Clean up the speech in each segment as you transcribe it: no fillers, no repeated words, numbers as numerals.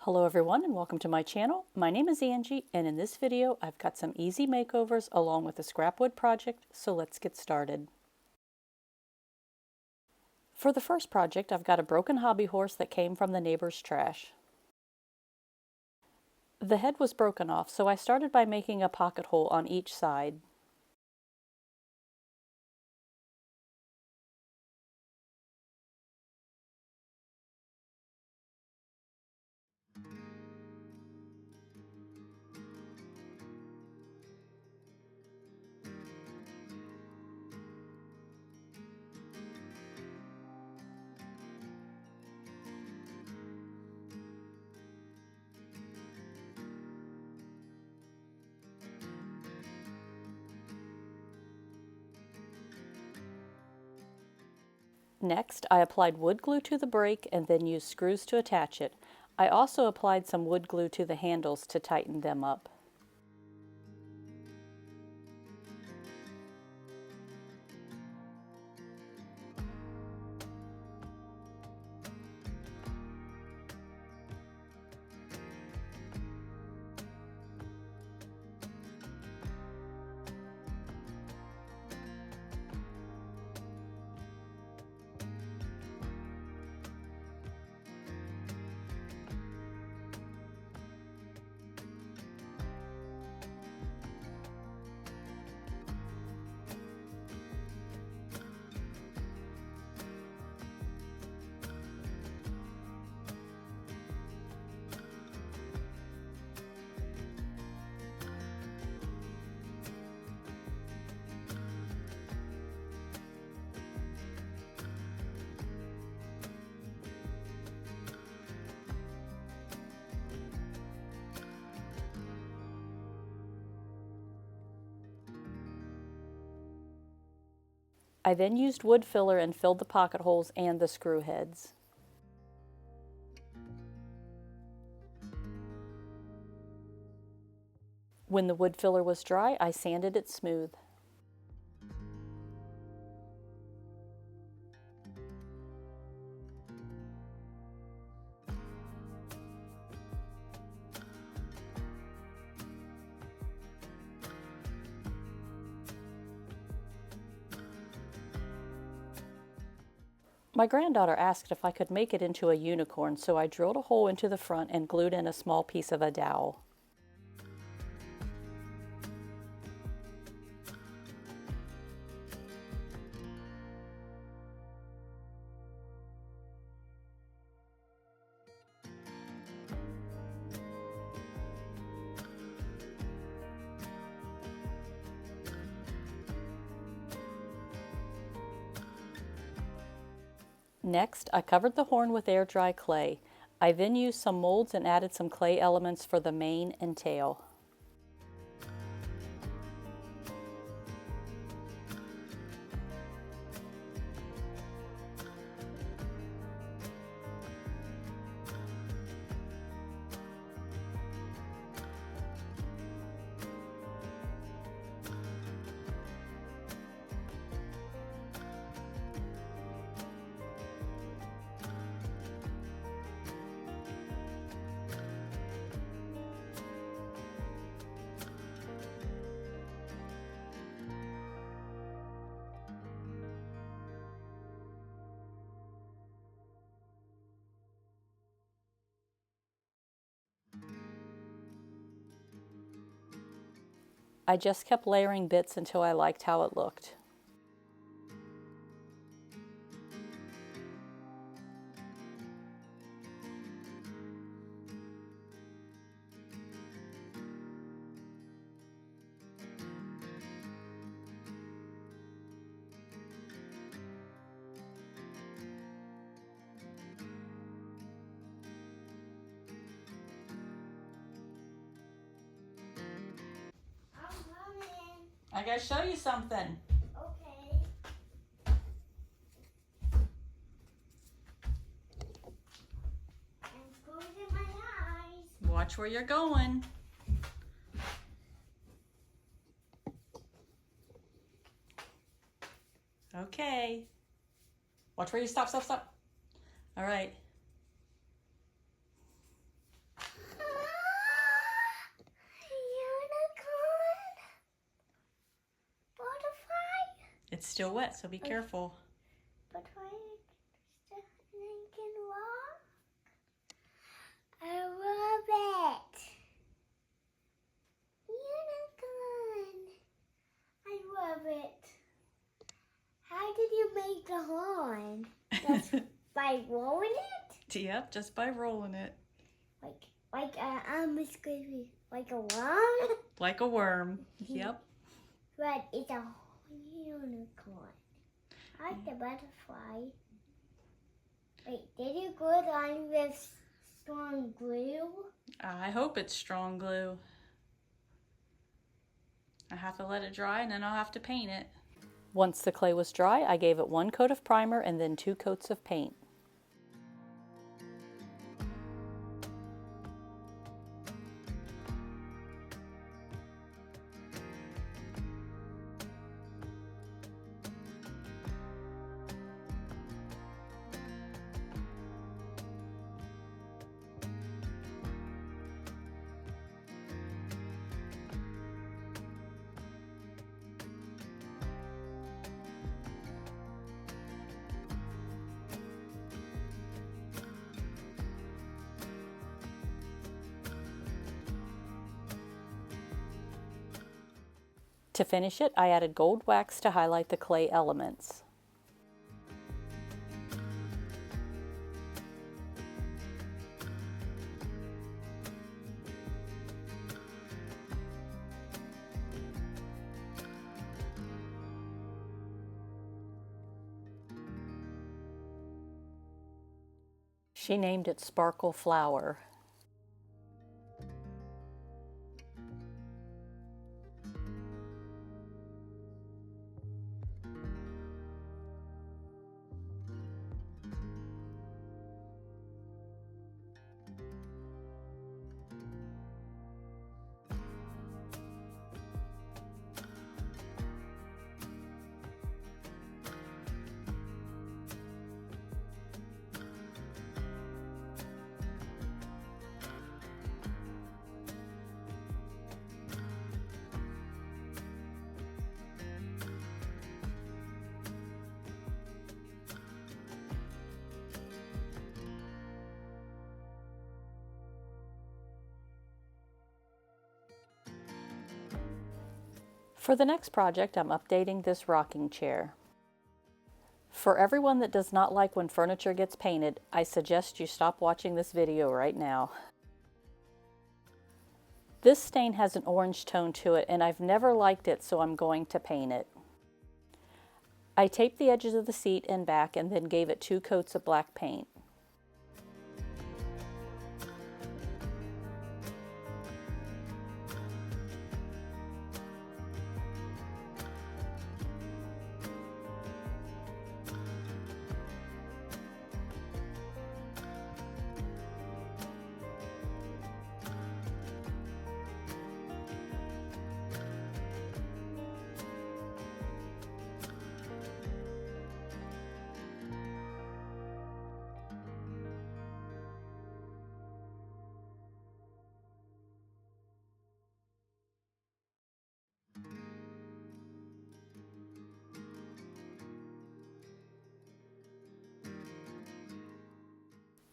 Hello everyone and welcome to my channel. My name is Angie and in this video I've got some easy makeovers along with a scrap wood project, so let's get started. For the first project I've got a broken hobby horse that came from the neighbor's trash. The head was broken off, so I started by making a pocket hole on each side. Next, I applied wood glue to the brake and then used screws to attach it. I also applied some wood glue to the handles to tighten them up. I then used wood filler and filled the pocket holes and the screw heads. When the wood filler was dry, I sanded it smooth. My granddaughter asked if I could make it into a unicorn, so I drilled a hole into the front and glued in a small piece of a dowel. Next, I covered the horn with air dry clay. I then used some molds and added some clay elements for the mane and tail. I just kept layering bits until I liked how it looked. I gotta show you something. Okay. I'm closing my eyes. Watch where you're going. Okay. Watch where you stop. All right. It's still wet, so be careful. But why Lincoln Walk? I love it. Unicorn. I love it. How did you make the horn? Just by rolling it? Yep, just by rolling it. Like a worm? Like a worm. Yep. But it's a unicorn. I like the butterfly. Wait, did you glue it on with strong glue? I hope it's strong glue. I have to let it dry and then I'll have to paint it. Once the clay was dry, I gave it 1 coat of primer and then 2 coats of paint. To finish it, I added gold wax to highlight the clay elements. She named it Sparkle Flower. For the next project, I'm updating this rocking chair. For everyone that does not like when furniture gets painted, I suggest you stop watching this video right now. This stain has an orange tone to it and I've never liked it, so I'm going to paint it. I taped the edges of the seat and back and then gave it 2 coats of black paint.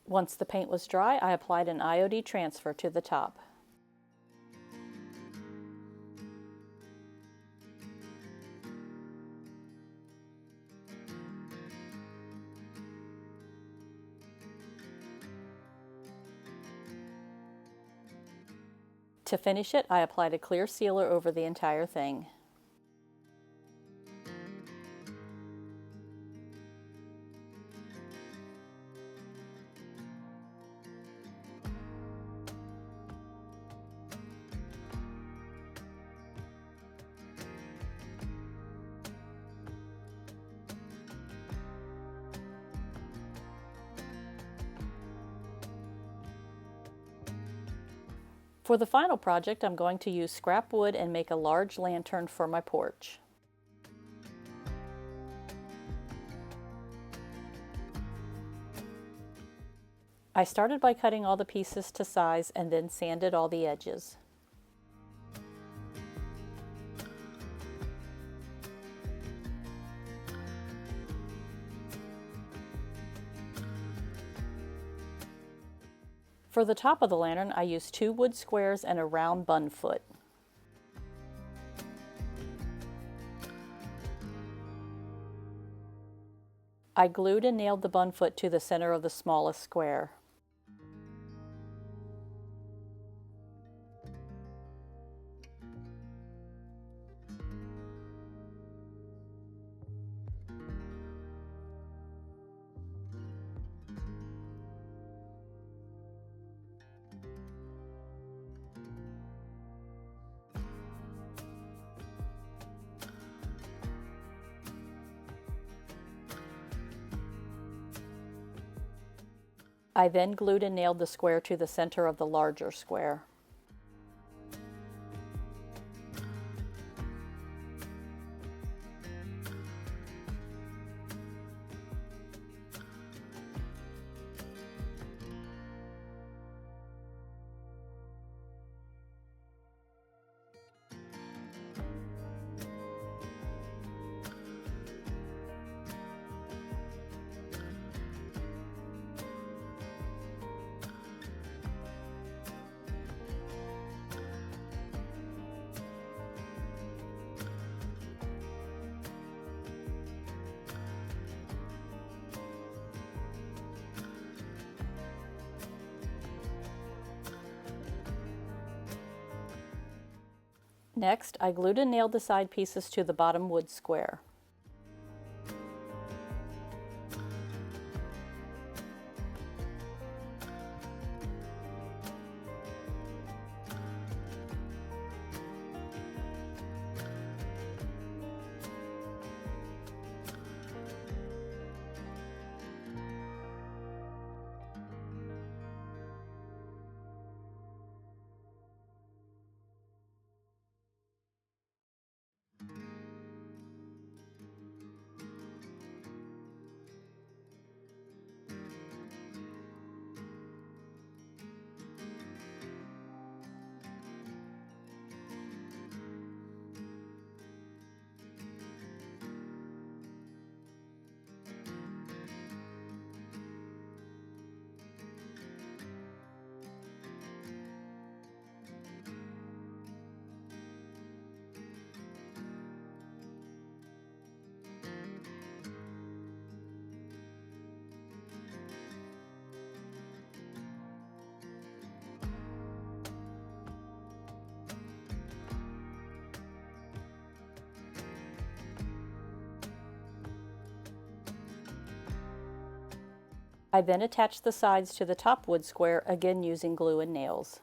Once the paint was dry, I applied an IOD transfer to the top. To finish it, I applied a clear sealer over the entire thing. For the final project, I'm going to use scrap wood and make a large lantern for my porch. I started by cutting all the pieces to size and then sanded all the edges. For the top of the lantern, I used 2 wood squares and a round bun foot. I glued and nailed the bun foot to the center of the smallest square. I then glued and nailed the square to the center of the larger square. Next, I glued and nailed the side pieces to the bottom wood square. I then attached the sides to the top wood square, again using glue and nails.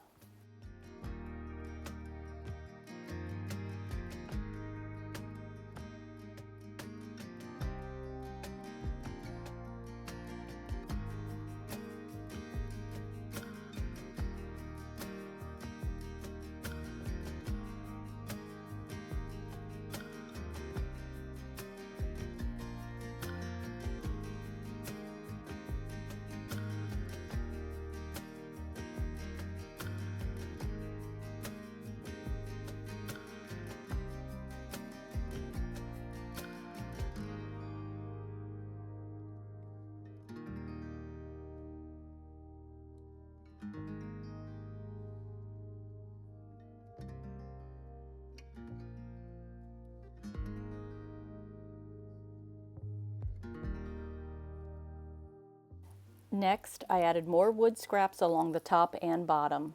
Next, I added more wood scraps along the top and bottom.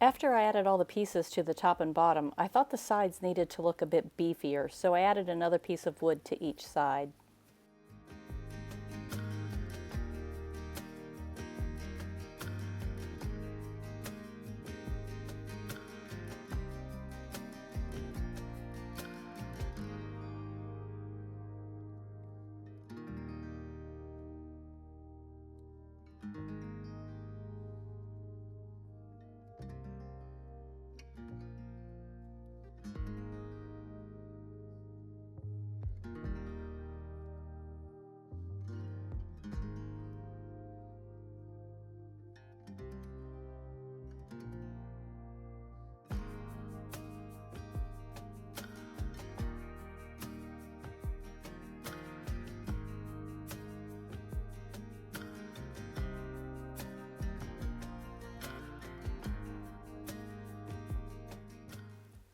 After I added all the pieces to the top and bottom, I thought the sides needed to look a bit beefier, so I added another piece of wood to each side.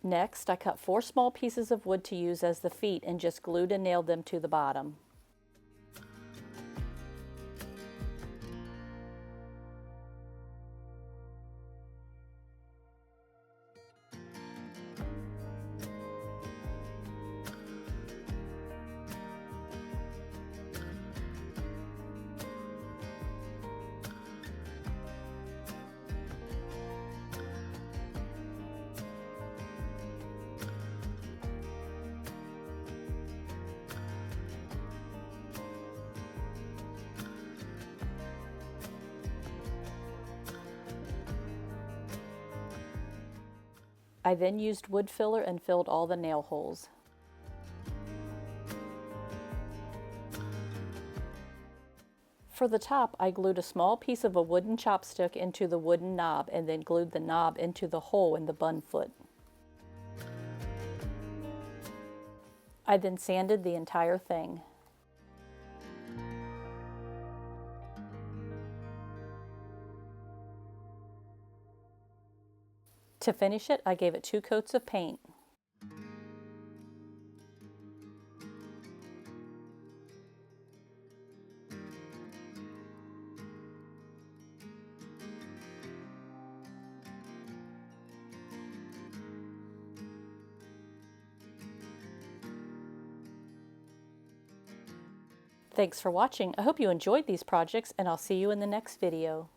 Next, I cut 4 small pieces of wood to use as the feet and just glued and nailed them to the bottom. I then used wood filler and filled all the nail holes. For the top, I glued a small piece of a wooden chopstick into the wooden knob and then glued the knob into the hole in the bun foot. I then sanded the entire thing. To finish it, I gave it 2 coats of paint. Thanks for watching. I hope you enjoyed these projects, and I'll see you in the next video.